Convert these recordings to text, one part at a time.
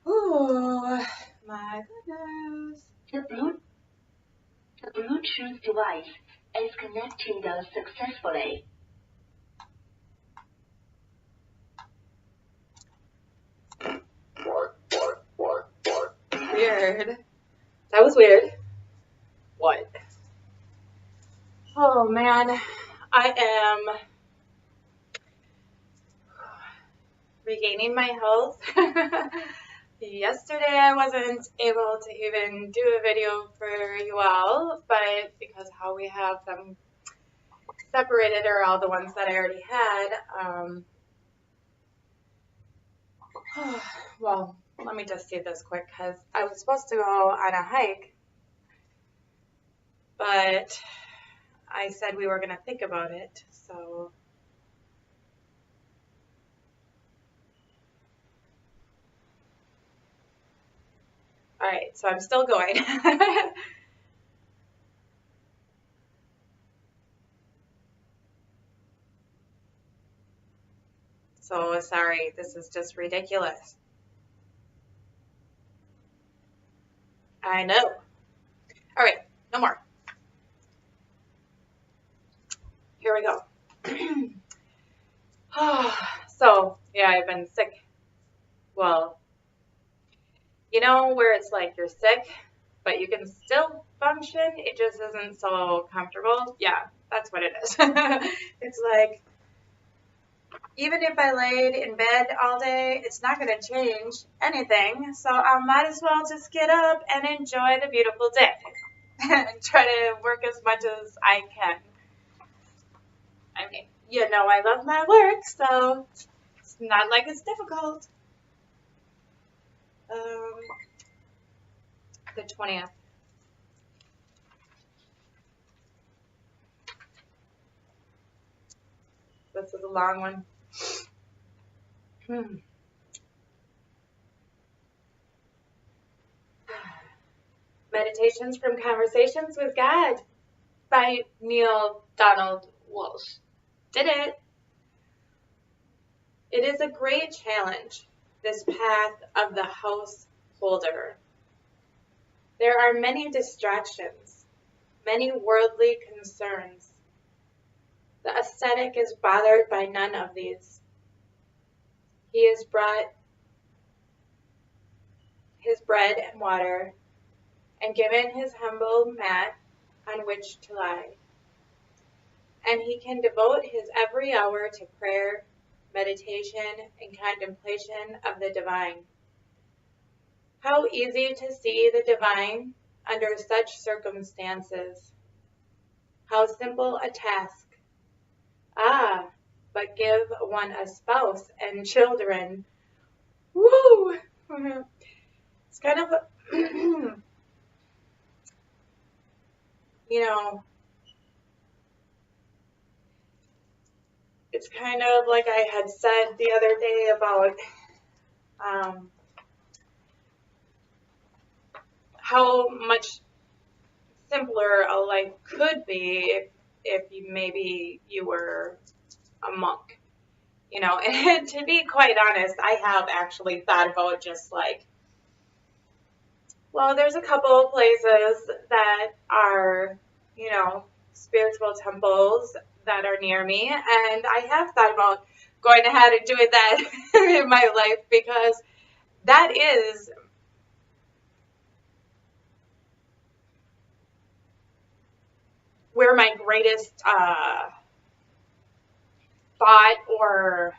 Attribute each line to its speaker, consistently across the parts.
Speaker 1: Oh my goodness.
Speaker 2: The Bluetooth device is connecting successfully.
Speaker 1: Weird. That was weird. What? Oh man, I am regaining my health. Yesterday I wasn't able to even do a video for you all, but because how we have them separated are all the ones that I already had. Well, let me just do this quick because I was supposed to go on a hike, but I said we were going to think about it, so. All right, so I'm still going. So sorry, this is just ridiculous. I know. All right, no more. Here we go. So, yeah, I've been sick. Well, you know where it's like you're sick, but you can still function? It just isn't so comfortable. Yeah, that's what it is. It's like, even if I laid in bed all day, it's not going to change anything. So I might as well just get up and enjoy the beautiful day and try to work as much as I can. I mean, you know I love my work, so it's not like it's difficult. The 20th. This is a long one. Meditations from Conversations with God by Neil Donald Walsh. Did it. It is a great challenge, this path of the householder. There are many distractions, many worldly concerns. The ascetic is bothered by none of these. He is brought his bread and water, and given his humble mat on which to lie. And he can devote his every hour to prayer, meditation, and contemplation of the divine. How easy to see the divine under such circumstances. How simple a task. Ah, but give one a spouse and children. Woo! It's kind of, you know, it's kind of like I had said the other day about how much simpler a life could be if maybe you were a monk, you know. And to be quite honest, I have actually thought about just like, well, there's a couple of places that are, you know, spiritual temples that are near me, and I have thought about going ahead and doing that in my life, because that is where my greatest thought or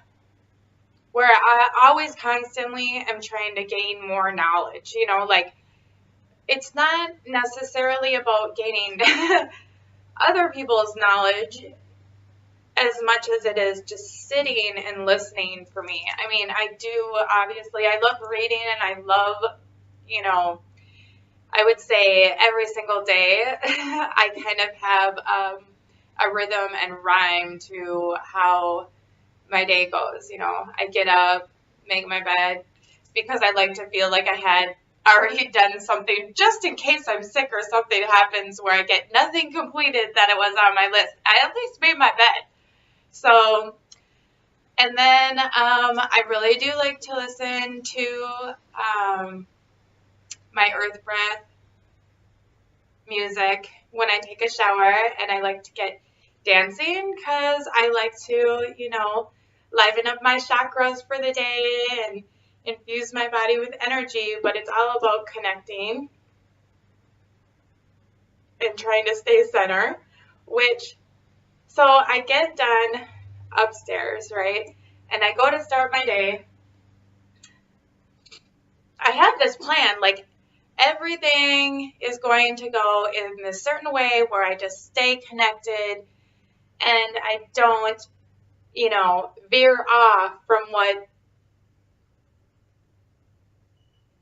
Speaker 1: where I always constantly am trying to gain more knowledge, you know, like it's not necessarily about gaining other people's knowledge as much as it is just sitting and listening for me. I mean, I do, obviously, I love reading and I love, you know, I would say every single day I kind of have a rhythm and rhyme to how my day goes. You know, I get up, make my bed, because I like to feel like I had already done something just in case I'm sick or something happens where I get nothing completed that it was on my list. I at least made my bed. So, and then I really do like to listen to my earth breath music when I take a shower, and I like to get dancing because I like to, you know, liven up my chakras for the day and infuse my body with energy, but it's all about connecting and trying to stay center, so I get done upstairs, right? And I go to start my day. I have this plan, like everything is going to go in a certain way where I just stay connected and I don't, you know, veer off from what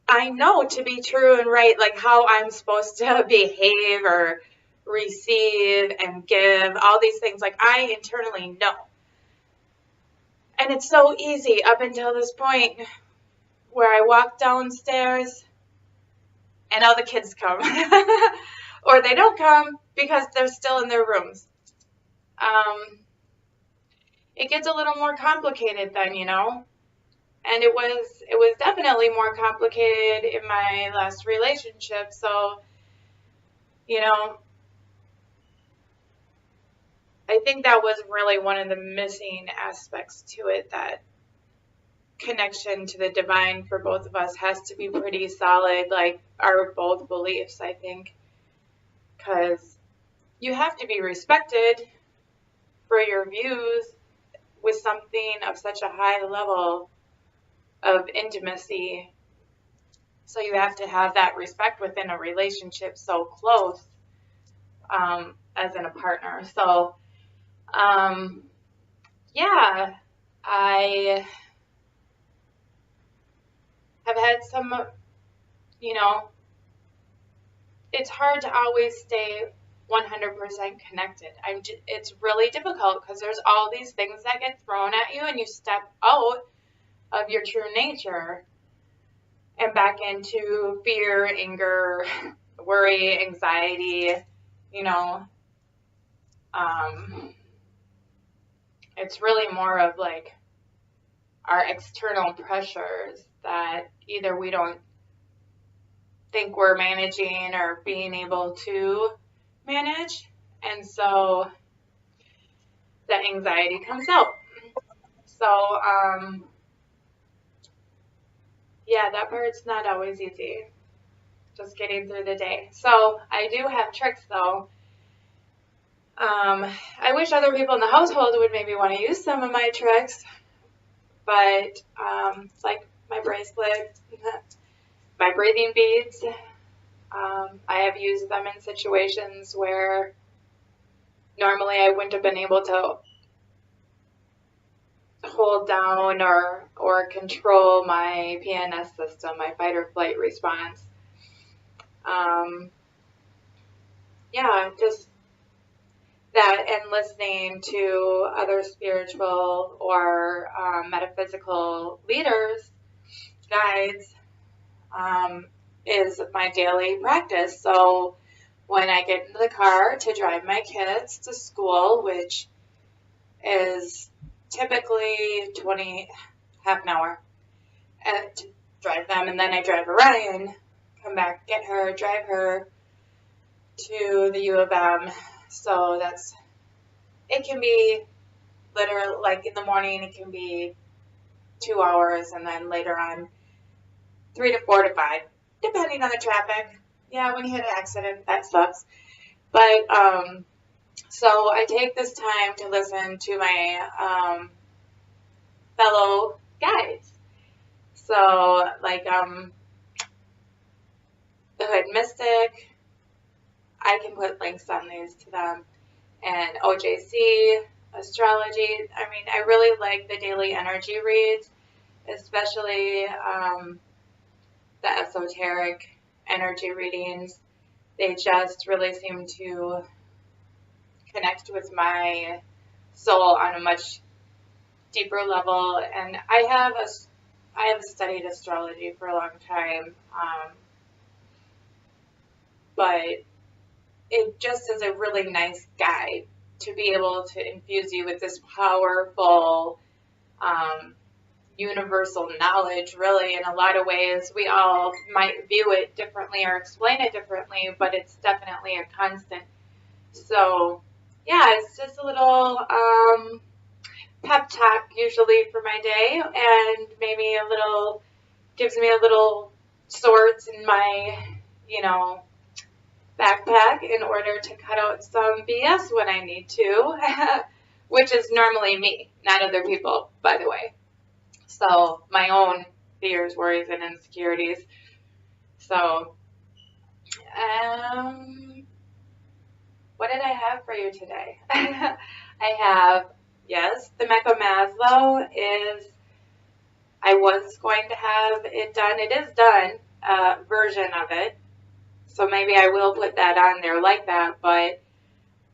Speaker 1: I know to be true and right, like how I'm supposed to behave or receive and give, all these things, like I internally know. And it's so easy up until this point where I walk downstairs and all the kids come. Or they don't come because they're still in their rooms. It gets a little more complicated then, you know. And it was definitely more complicated in my last relationship. So, you know, I think that was really one of the missing aspects to it, that connection to the divine for both of us has to be pretty solid, like our both beliefs, I think, because you have to be respected for your views with something of such a high level of intimacy. So you have to have that respect within a relationship so close, as in a partner. So, yeah, I have had some, you know, it's hard to always stay 100% connected. It's really difficult because there's all these things that get thrown at you and you step out of your true nature and back into fear, anger, worry, anxiety, you know. It's really more of like our external pressures that either we don't think we're managing or being able to manage, and so the anxiety comes out. So, yeah, that part's not always easy, just getting through the day. So I do have tricks though. I wish other people in the household would maybe want to use some of my tricks, but like my bracelet, my breathing beads, I have used them in situations where normally I wouldn't have been able to hold down or control my PNS system, my fight or flight response. Yeah, just that, and listening to other spiritual or metaphysical leaders, guides, is my daily practice. So when I get into the car to drive my kids to school, which is typically half an hour, to drive them, and then I drive Orion, come back, get her, drive her to the U of M. So it can be literally, like in the morning, it can be 2 hours, and then later on, 3 to 4 to 5, depending on the traffic. Yeah, when you hit an accident, that sucks. But, So I take this time to listen to my fellow guides. So like the Hood Mystic, I can put links on these to them, and OJC, Astrology. I mean, I really like the daily energy reads, especially the esoteric energy readings. They just really seem to connect with my soul on a much deeper level. And I have studied astrology for a long time, but it just is a really nice guide to be able to infuse you with this powerful universal knowledge. Really, in a lot of ways, we all might view it differently or explain it differently, but it's definitely a constant. So yeah, it's just a little pep talk usually for my day, and maybe a little, gives me a little swords in my, backpack in order to cut out some BS when I need to, which is normally me, not other people, by the way. So my own fears, worries, and insecurities. So, what did I have for you today? I have, yes, the MECA is, I was going to have it done. It is done, version of it. So maybe I will put that on there like that, but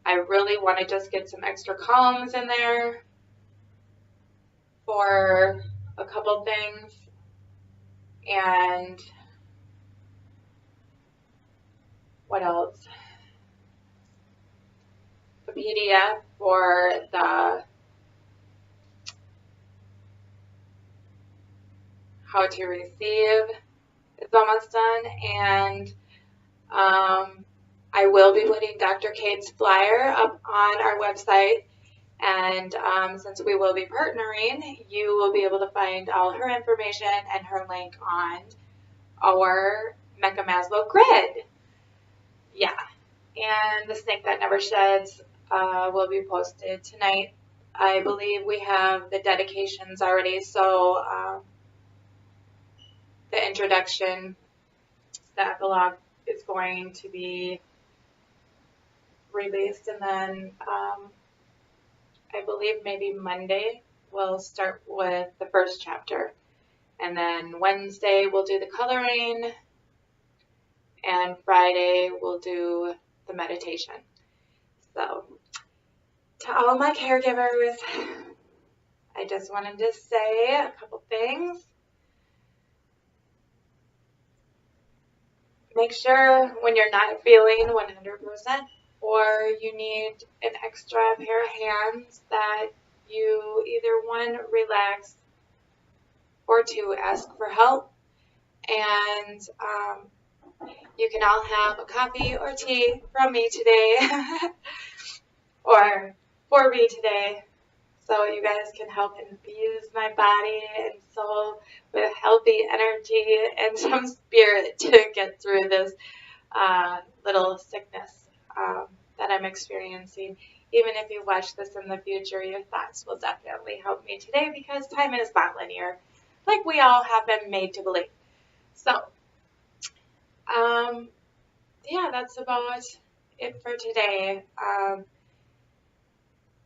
Speaker 1: I really want to just get some extra columns in there for a couple things. And what else? A PDF for the how to receive is almost done. And I will be putting Dr. Kate's flyer up on our website. And since we will be partnering, you will be able to find all her information and her link on our MECA grid. Yeah. And the Snake That Never Sheds will be posted tonight. I believe we have the dedications already, so the introduction, the epilogue is going to be released, and then I believe maybe Monday we'll start with the first chapter, and then Wednesday we'll do the coloring, and Friday we'll do the meditation. So to all my caregivers, I just wanted to say a couple things. Make sure when you're not feeling 100% or you need an extra pair of hands that you either one, relax, or two, ask for help. And you can all have a coffee or tea from me today or for me today, so you guys can help infuse my body and soul with healthy energy and some spirit to get through this little sickness that I'm experiencing. Even if you watch this in the future, your thoughts will definitely help me today, because time is not linear, like we all have been made to believe. So, yeah, that's about it for today.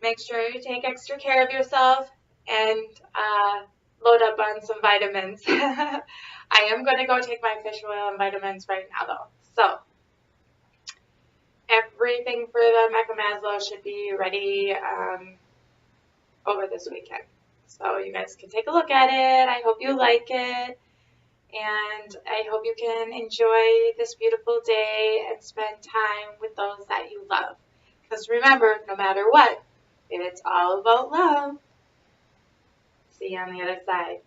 Speaker 1: Make sure you take extra care of yourself and load up on some vitamins. I am going to go take my fish oil and vitamins right now, though. So everything for the MECA should be ready over this weekend. So you guys can take a look at it. I hope you like it. And I hope you can enjoy this beautiful day and spend time with those that you love. Because remember, no matter what, it's all about love. See you on the other side.